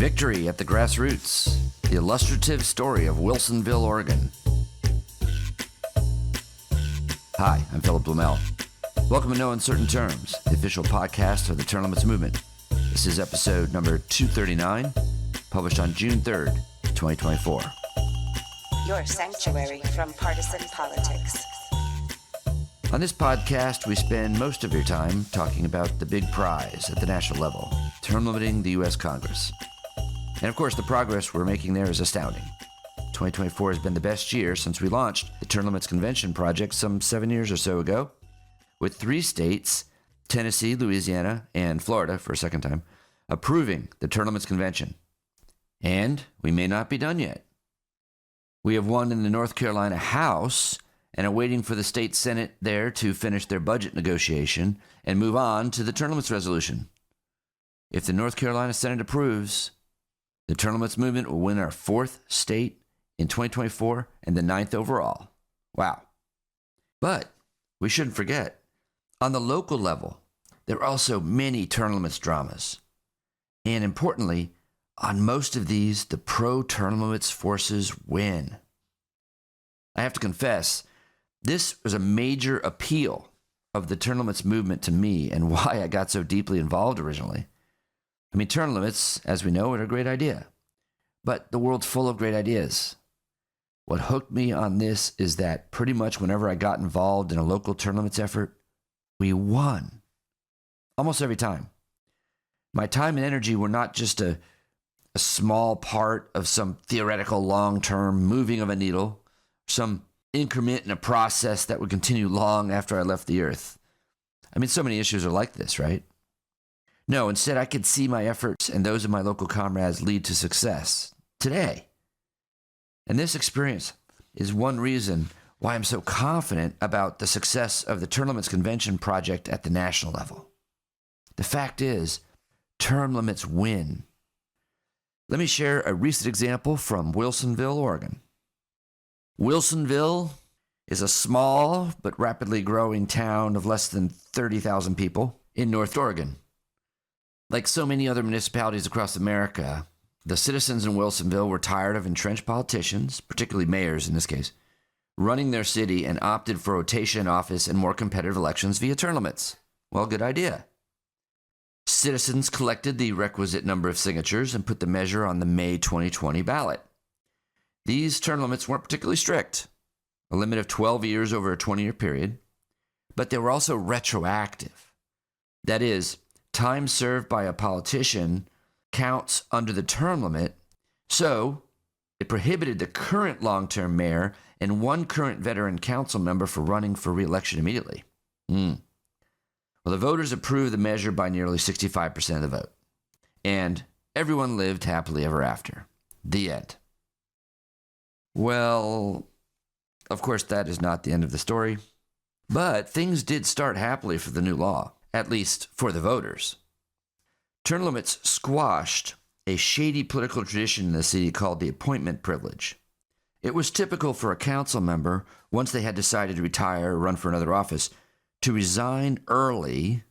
Victory at the Grassroots, the illustrative story of Wilsonville, Oregon. Hi, I'm Philip Blumel. Welcome to No Uncertain Terms, the official podcast of the Term Limits Movement. This is episode number 239, published on June 3rd, 2024. Your sanctuary from partisan politics. On this podcast, we spend most of your time talking about the big prize at the national level, term limiting the U.S. Congress. And of course, the progress we're making there is astounding. 2024 has been the best year since we launched the Term Limits Convention project some 7 years or so ago, with 3 states, Tennessee, Louisiana, and Florida for a second time, approving the Term Limits Convention. And we may not be done yet. We have won in the North Carolina House and are waiting for the state Senate there to finish their budget negotiation and move on to the term limits resolution. If the North Carolina Senate approves, the term limits movement will win our 4th state in 2024 and the 9th overall. Wow. But we shouldn't forget, on the local level, there are also many term limits dramas. And importantly, on most of these, the pro-term limits forces win. I have to confess, this was a major appeal of the term limits movement to me and why I got so deeply involved originally. I mean, term limits, as we know, are a great idea. But the world's full of great ideas. What hooked me on this is that pretty much whenever I got involved in a local term limits effort, we won. Almost every time. My time and energy were not just a small part of some theoretical long-term moving of a needle, some increment in a process that would continue long after I left the earth. I mean, so many issues are like this, right? No, instead I could see my efforts and those of my local comrades lead to success today. And this experience is one reason why I'm so confident about the success of the Term Limits Convention project at the national level. The fact is, term limits win. Let me share a recent example from Wilsonville, Oregon. Wilsonville is a small but rapidly growing town of less than 30,000 people in North Oregon. Like so many other municipalities across America, the citizens in Wilsonville were tired of entrenched politicians, particularly mayors in this case, running their city and opted for rotation in office and more competitive elections via term limits. Well, good idea. Citizens collected the requisite number of signatures and put the measure on the May 2020 ballot. These term limits weren't particularly strict, a limit of 12 years over a 20-year period, but they were also retroactive. That is, time served by a politician counts under the term limit, so it prohibited the current long-term mayor and one current veteran council member from running for re-election immediately. Well, the voters approved the measure by nearly 65% of the vote, and everyone lived happily ever after. The end. Well, of course, that is not the end of the story, but things did start happily for the new law, at least for the voters. Term limits squashed a shady political tradition in the city called the appointment privilege. It was typical for a council member, once they had decided to retire or run for another office, to resign early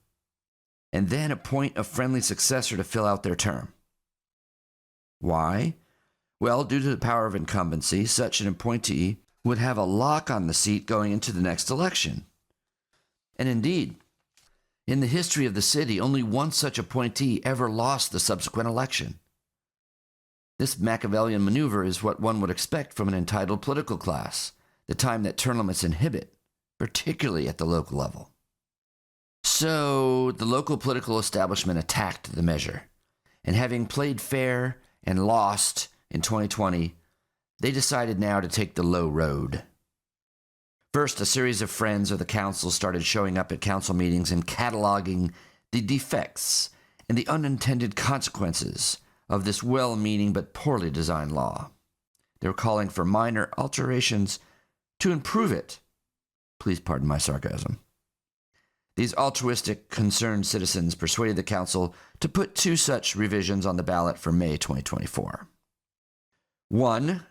and then appoint a friendly successor to fill out their term. Why? Well, due to the power of incumbency, such an appointee would have a lock on the seat going into the next election. And indeed, in the history of the city, only one such appointee ever lost the subsequent election. This Machiavellian maneuver is what one would expect from an entitled political class, the time that term limits inhibit, particularly at the local level. So the local political establishment attacked the measure, and having played fair and lost in 2020, they decided now to take the low road. First, a series of friends of the council started showing up at council meetings and cataloging the defects and the unintended consequences of this well-meaning but poorly designed law. They were calling for minor alterations to improve it. Please pardon my sarcasm. These altruistic, concerned citizens persuaded the council to put 2 such revisions on the ballot for May 2024. One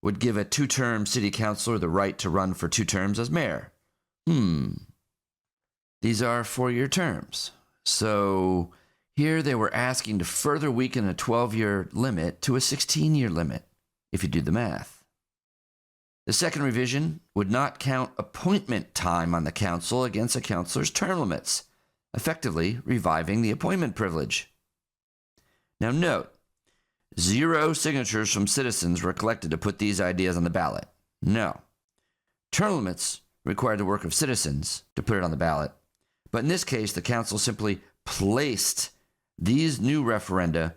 would give a 2-term city councilor the right to run for 2 terms as mayor. These are 4-year terms. So Here they were asking to further weaken a 12-year limit to a 16-year limit, if you do the math. The second revision would not count appointment time on the council against a councilor's term limits, effectively reviving the appointment privilege. Now note, 0 signatures from citizens were collected to put these ideas on the ballot. No. Term limits required the work of citizens to put it on the ballot, but in this case, the council simply placed these new referenda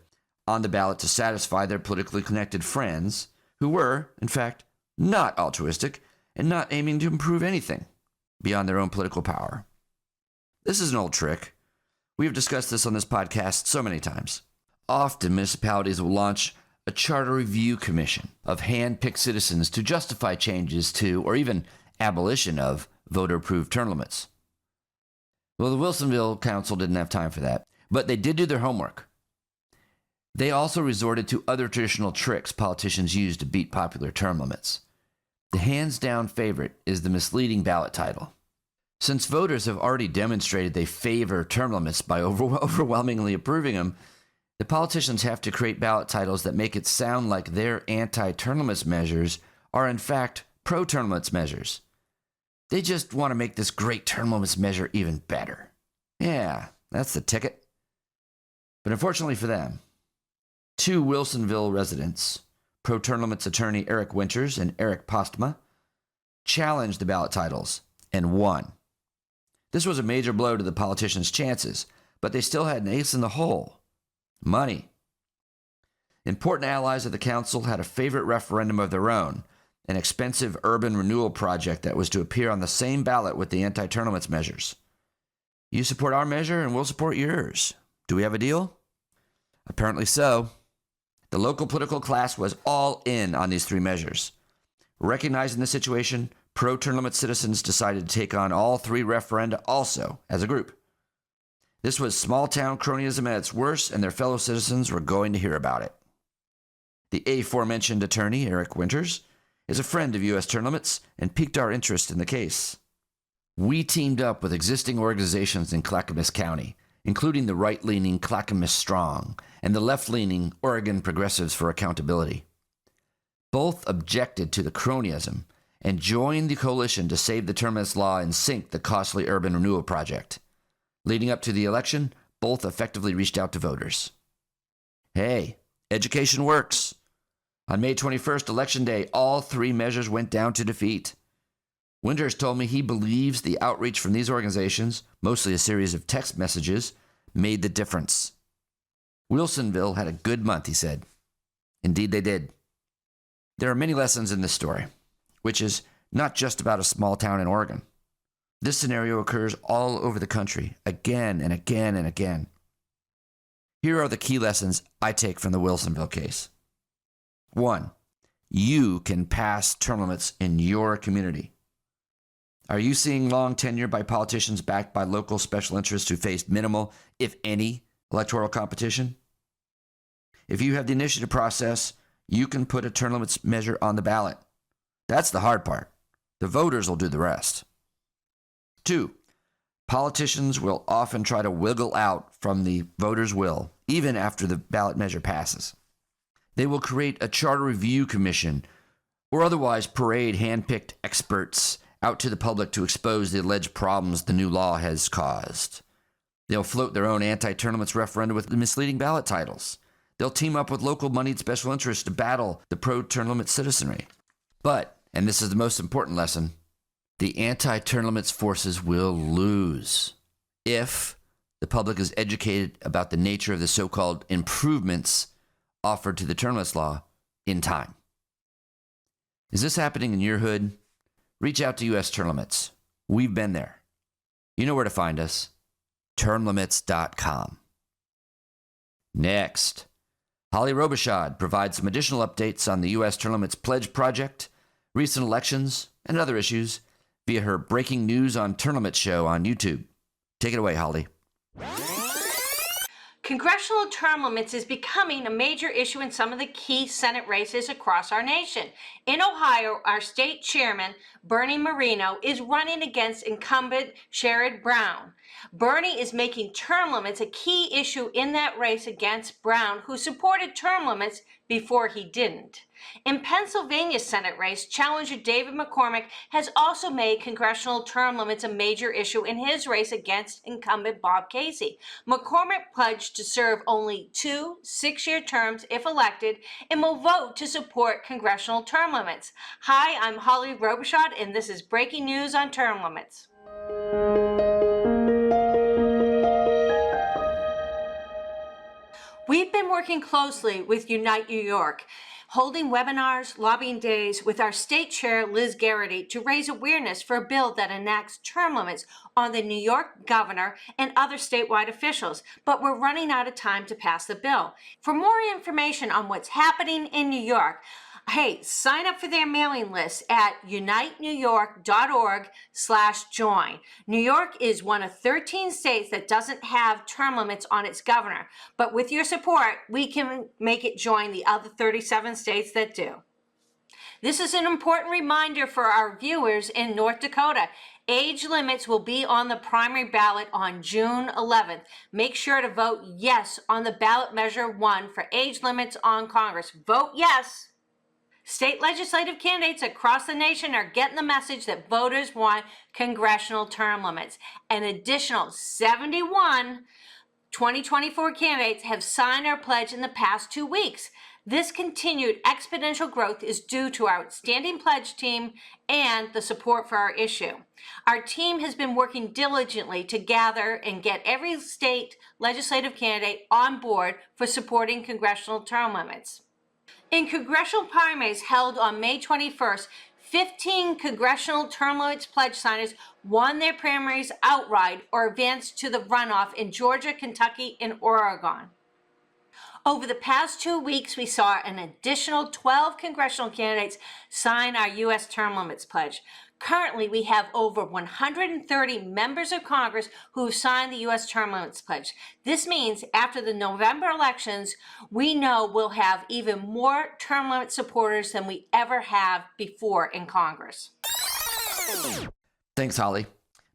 on the ballot to satisfy their politically connected friends who were, in fact, not altruistic and not aiming to improve anything beyond their own political power. This is an old trick. We have discussed this on this podcast so many times. Often municipalities will launch a charter review commission of hand-picked citizens to justify changes to, or even abolition of, voter-approved term limits. Well, the Wilsonville Council didn't have time for that, but they did do their homework. They also resorted to other traditional tricks politicians use to beat popular term limits. The hands-down favorite is the misleading ballot title. Since voters have already demonstrated they favor term limits by overwhelmingly approving them, the politicians have to create ballot titles that make it sound like their anti-term limits measures are in fact pro-term limits measures. They just want to make this great term limits measure even better. Yeah, that's the ticket. But unfortunately for them, 2 Wilsonville residents, pro-term limits attorney Eric Winters and Eric Postma, challenged the ballot titles and won. This was a major blow to the politicians' chances, but they still had an ace in the hole: money. Important allies of the council had a favorite referendum of their own, an expensive urban renewal project that was to appear on the same ballot with the anti-term limits measures. You support our measure and we'll support yours. Do we have a deal? Apparently so. The local political class was all in on these 3 measures. Recognizing the situation, pro-term limit citizens decided to take on all 3 referenda also as a group. This was small-town cronyism at its worst, and their fellow citizens were going to hear about it. The aforementioned attorney, Eric Winters, is a friend of U.S. term limits and piqued our interest in the case. We teamed up with existing organizations in Clackamas County, including the right-leaning Clackamas Strong and the left-leaning Oregon Progressives for Accountability. Both objected to the cronyism and joined the coalition to save the term limits law and sink the costly urban renewal project. Leading up to the election, both effectively reached out to voters. Hey, education works. On May 21st, Election Day, all 3 measures went down to defeat. Winters told me he believes the outreach from these organizations, mostly a series of text messages, made the difference. Wilsonville had a good month, he said. Indeed, they did. There are many lessons in this story, which is not just about a small town in Oregon. This scenario occurs all over the country, again and again and again. Here are the key lessons I take from the Wilsonville case. 1. You can pass term limits in your community. Are you seeing long tenure by politicians backed by local special interests who faced minimal, if any, electoral competition? If you have the initiative process, you can put a term limits measure on the ballot. That's the hard part. The voters will do the rest. 2. Politicians will often try to wiggle out from the voters' will, even after the ballot measure passes. They will create a charter review commission or otherwise parade hand-picked experts out to the public to expose the alleged problems the new law has caused. They'll float their own anti-term limits referenda with misleading ballot titles. They'll team up with local moneyed special interests to battle the pro-term limits citizenry. But, and this is the most important lesson, the anti-term limits forces will lose if the public is educated about the nature of the so-called improvements offered to the term limits law in time. Is this happening in your hood? Reach out to U.S. Term Limits. We've been there. You know where to find us. termlimits.com. Next, Holly Robichaud provides some additional updates on the U.S. Term Limits Pledge Project, recent elections, and other issues via her Breaking News on Term Limits show on YouTube. Take it away, Holly. Congressional term limits is becoming a major issue in some of the key Senate races across our nation. In Ohio, our state chairman, Bernie Moreno, is running against incumbent Sherrod Brown. Bernie is making term limits a key issue in that race against Brown, who supported term limits before he didn't. In Pennsylvania's Senate race, challenger David McCormick has also made congressional term limits a major issue in his race against incumbent Bob Casey. McCormick pledged to serve only 2 6-year terms if elected and will vote to support congressional term limits. Hi, I'm Holly Robichaud, and this is breaking news on term limits. We've been working closely with Unite New York, holding webinars, lobbying days with our state chair, Liz Garrity, to raise awareness for a bill that enacts term limits on the New York governor and other statewide officials. But we're running out of time to pass the bill. For more information on what's happening in New York, hey, sign up for their mailing list at unitenewyork.org/join. New York is one of 13 states that doesn't have term limits on its governor, but with your support, we can make it join the other 37 states that do. This is an important reminder for our viewers in North Dakota. Age limits will be on the primary ballot on June 11th. Make sure to vote yes on the ballot measure 1 for age limits on Congress. Vote yes. State legislative candidates across the nation are getting the message that voters want congressional term limits. An additional 71 2024 candidates have signed our pledge in the past 2 weeks. This continued exponential growth is due to our outstanding pledge team and the support for our issue. Our team has been working diligently to gather and get every state legislative candidate on board for supporting congressional term limits. In congressional primaries held on May 21st, 15 congressional term limits pledge signers won their primaries outright or advanced to the runoff in Georgia, Kentucky, and Oregon. Over the past 2 weeks, we saw an additional 12 congressional candidates sign our U.S. term limits pledge. Currently, we have over 130 members of Congress who have signed the U.S. term limits pledge. This means after the November elections, we know we'll have even more term limit supporters than we ever have before in Congress. Thanks, Holly.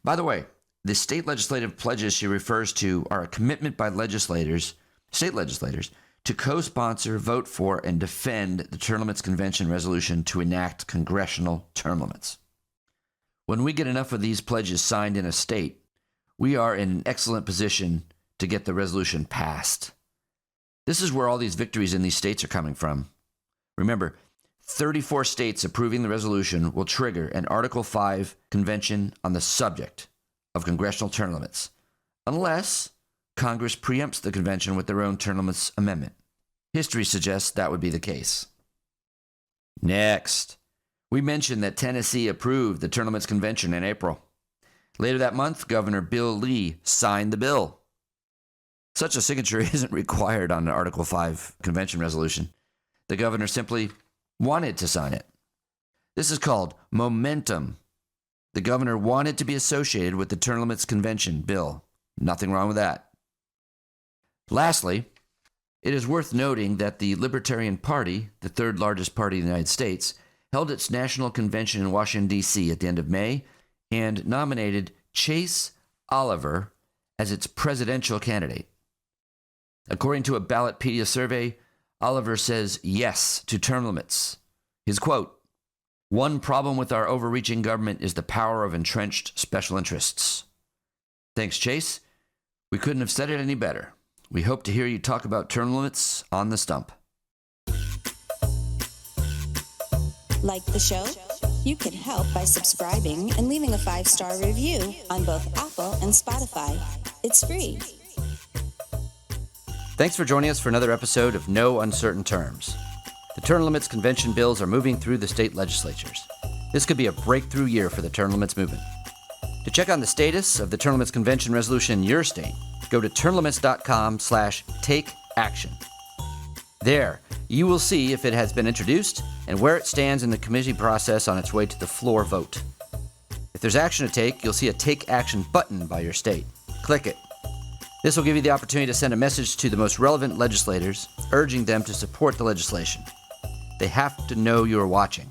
By the way, the state legislative pledges she refers to are a commitment by state legislators, to co-sponsor, vote for, and defend the Term Limits Convention resolution to enact congressional term limits. When we get enough of these pledges signed in a state, we are in an excellent position to get the resolution passed. This is where all these victories in these states are coming from. Remember, 34 states approving the resolution will trigger an Article 5 convention on the subject of congressional term limits, unless Congress preempts the convention with their own term limits amendment. History suggests that would be the case. Next, we mentioned that Tennessee approved the Term Limits Convention in April. Later that month, Governor Bill Lee signed the bill. Such a signature isn't required on an Article 5 convention resolution. The governor simply wanted to sign it. This is called momentum. The governor wanted to be associated with the Term Limits Convention bill. Nothing wrong with that. Lastly, it is worth noting that the Libertarian Party, the third largest party in the United States, held its national convention in Washington, D.C. at the end of May and nominated Chase Oliver as its presidential candidate. According to a Ballotpedia survey, Oliver says yes to term limits. His quote, "One problem with our overreaching government is the power of entrenched special interests." Thanks, Chase. We couldn't have said it any better. We hope to hear you talk about term limits on the stump. Like the show? You can help by subscribing and leaving a 5-star review on both Apple and Spotify. It's free. Thanks for joining us for another episode of No Uncertain Terms. The Term Limits Convention bills are moving through the state legislatures. This could be a breakthrough year for the term limits movement. To check on the status of the Term Limits Convention resolution in your state, go to termlimits.com/takeaction. There, you will see if it has been introduced and where it stands in the committee process on its way to the floor vote. If there's action to take, you'll see a Take Action button by your state. Click it. This will give you the opportunity to send a message to the most relevant legislators, urging them to support the legislation. They have to know you're watching.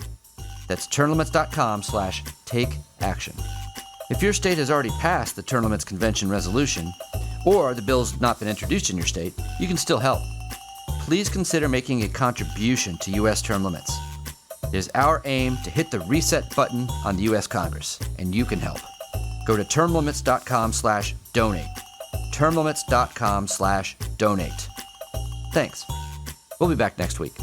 That's termlimits.com/takeaction. If your state has already passed the Term Limits Convention resolution, or the bill's not been introduced in your state, you can still help. Please consider making a contribution to U.S. term limits. It is our aim to hit the reset button on the U.S. Congress, and you can help. Go to termlimits.com/donate. termlimits.com/donate. Thanks. We'll be back next week.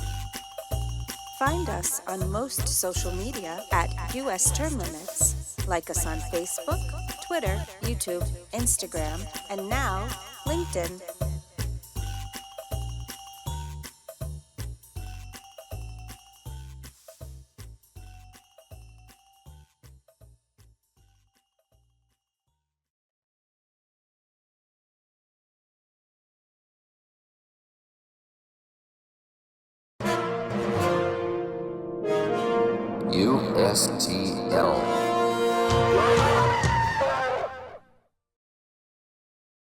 Find us on most social media at US Term Limits. Like us on Facebook, Twitter, YouTube, Instagram, and now LinkedIn. USTL.